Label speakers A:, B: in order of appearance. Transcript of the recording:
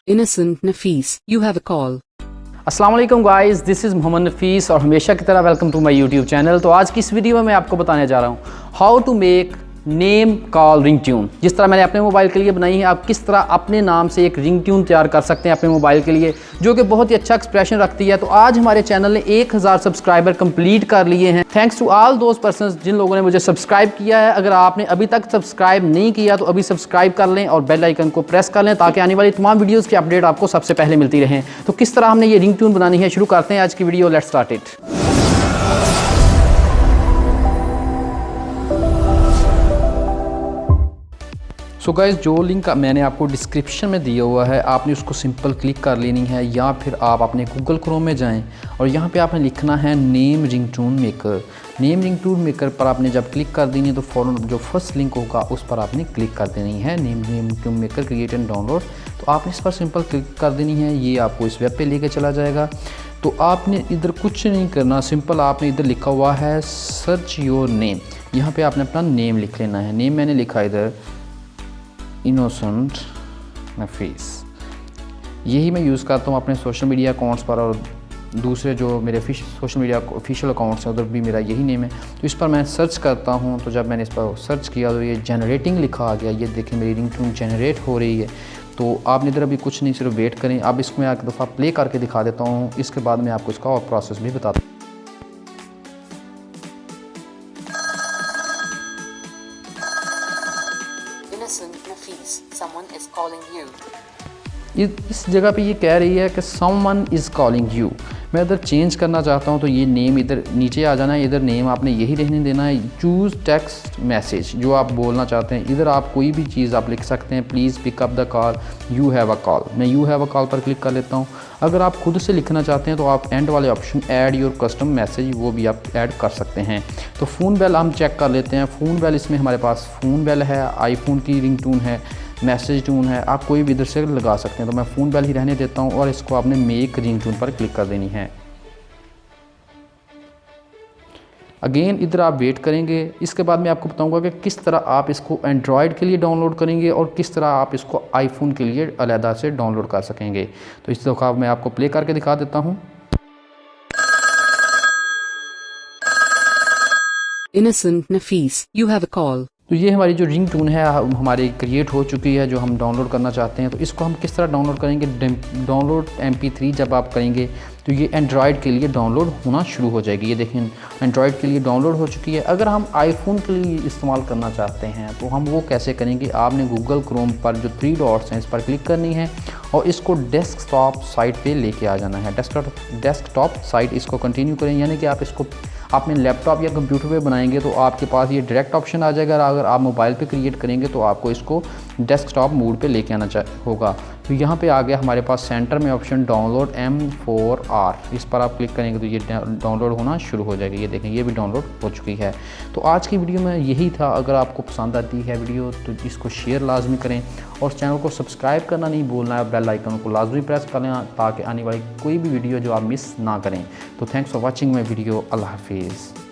A: Innocent Nafis, you have a call.
B: अस्सलाम वालेकुम guys, this is Mohammad Nafees और हमेशा की तरह welcome to my YouTube channel. तो आज की इस वीडियो में मैं आपको बताने जा रहा हूँ how to make name call ring tune. जिस तरह मैंने अपने मोबाइल के लिए बनाई है, आप किस तरह अपने नाम से एक रिंग ट्यून तैयार कर सकते हैं अपने मोबाइल के लिए, जो कि बहुत ही अच्छा एक्सप्रेशन रखती है। तो आज हमारे चैनल ने 1000 सब्सक्राइबर कंप्लीट कर लिए हैं। Thanks to all those persons जिन लोगों ने मुझे सब्सक्राइब किया है। अगर आपने अभी तक सब्सक्राइब नहीं किया तो अभी सब्सक्राइब कर लें और बेल आइकन को प्रेस कर लें ताकि आने वाली तमाम वीडियोज़ की अपडेट आपको सबसे पहले मिलती रहें। तो किस तरह हमने ये रिंग ट्यून बनानी है, शुरू करते हैं आज की video. Let's start it. So guys, जो लिंक मैंने आपको डिस्क्रिप्शन में दिया हुआ है, आपने उसको सिंपल क्लिक कर लेनी है, या फिर आप अपने गूगल क्रोम में जाएं और यहाँ पे आपने लिखना है name ringtone maker. Name ringtone maker पर आपने जब क्लिक कर देनी है तो फ़ौरन जो फर्स्ट लिंक होगा उस पर आपने क्लिक कर देनी है, name ringtone maker create and download. तो आपने इस पर सिंपल क्लिक कर देनी है, ये आपको इस वेब पे लेके चला जाएगा। तो आपने इधर कुछ नहीं करना, सिंपल आपने इधर लिखा हुआ है सर्च योर नेम। यहाँ पर आपने अपना नेम लिख लेना है। नेम मैंने लिखा इधर इनोसेंट नफीस। यही मैं यूज़ करता हूँ अपने सोशल मीडिया अकाउंट्स पर, और दूसरे जो मेरे सोशल मीडिया ऑफिशियल अकाउंट्स हैं उधर भी मेरा यही नेम है। तो इस पर मैं सर्च करता हूँ, तो जब मैंने इस पर सर्च किया तो ये जनरेटिंग लिखा आ गया। ये देखिए मेरी रिंगटोन जनरेट हो रही है। तो आपने इधर अभी कुछ नहीं, सिर्फ वेट करें। अब इसको मैं एक दफ़ा प्ले करके दिखा देता हूँ, इसके बाद मैं आपको इसका और प्रोसेस भी बताता हूँ।
A: Innocent Nafis, someone is calling you.
B: इस जगह पे ये कह रही है कि समवन इज़ कॉलिंग यू। मैं इधर चेंज करना चाहता हूँ, तो ये नेम इधर नीचे आ जाना है। इधर नेम आपने यही रहने देना है। चूज़ टेक्स्ट मैसेज, जो आप बोलना चाहते हैं। इधर आप कोई भी चीज़ आप लिख सकते हैं। Please pick up the call, you have a call. मैं यू हैव अ कॉल पर क्लिक कर लेता हूँ। अगर आप खुद से लिखना चाहते हैं तो आप एंड वाले option add your custom message, वो भी आप ऐड कर सकते हैं। तो फ़ोन बेल हम चेक कर लेते हैं। फ़ोन बेल, इसमें हमारे पास फ़ोन बेल है, आईफोन की रिंगटोन है, मैसेज टून है, आप कोई भी इधर से लगा सकते हैं। तो मैं फ़ोन बेल ही रहने देता हूँ और इसको आपने मेक रिंगटोन पर क्लिक कर देनी है। अगेन इधर आप वेट करेंगे। इसके बाद मैं आपको बताऊंगा कि किस तरह आप इसको एंड्रॉयड के लिए डाउनलोड करेंगे और किस तरह आप इसको आईफोन के लिए अलहदा से डाउनलोड कर सकेंगे। तो इस दफ़ा मैं आपको प्ले करके दिखा देता हूँ।
A: Innocent Nafis, you have a call.
B: तो ये हमारी जो रिंग टून है हमारी क्रिएट हो चुकी है, जो हम डाउनलोड करना चाहते हैं। तो इसको हम किस तरह डाउनलोड करेंगे? डाउनलोड MP3 जब आप करेंगे तो ये एंड्रॉयड के लिए डाउनलोड होना शुरू हो जाएगी। ये देखें एंड्रॉयड के लिए डाउनलोड हो चुकी है। अगर हम आईफोन के लिए इस्तेमाल करना चाहते हैं तो हम वो कैसे करेंगे? आपने गूगल क्रोम पर जो 3 डॉट्स हैं इस पर क्लिक करनी है और इसको डेस्कटॉप साइट पे लेके आ जाना है। डेस्कटॉप साइट इसको कंटिन्यू करें, यानी कि आप इसको अपने लैपटॉप या कंप्यूटर पे बनाएंगे तो आपके पास ये डायरेक्ट ऑप्शन आ जाएगा। अगर आप मोबाइल पे क्रिएट करेंगे तो आपको इसको डेस्कटॉप मोड पे लेके आना होगा। तो यहाँ पे आ गया हमारे पास सेंटर में ऑप्शन डाउनलोड M4R। इस पर आप क्लिक करेंगे तो ये डाउनलोड होना शुरू हो जाएगी। ये देखें, ये भी डाउनलोड हो चुकी है। तो आज की वीडियो में यही था। अगर आपको पसंद आती है वीडियो तो इसको शेयर लाजमी करें और चैनल को सब्सक्राइब करना नहीं भूलना है। बेल आइकन को लाजमी प्रेस कर लेना ताकि आने वाली कोई भी वीडियो जो आप मिस ना करें। तो thanks for watching my video. अल्लाह हाफिज़।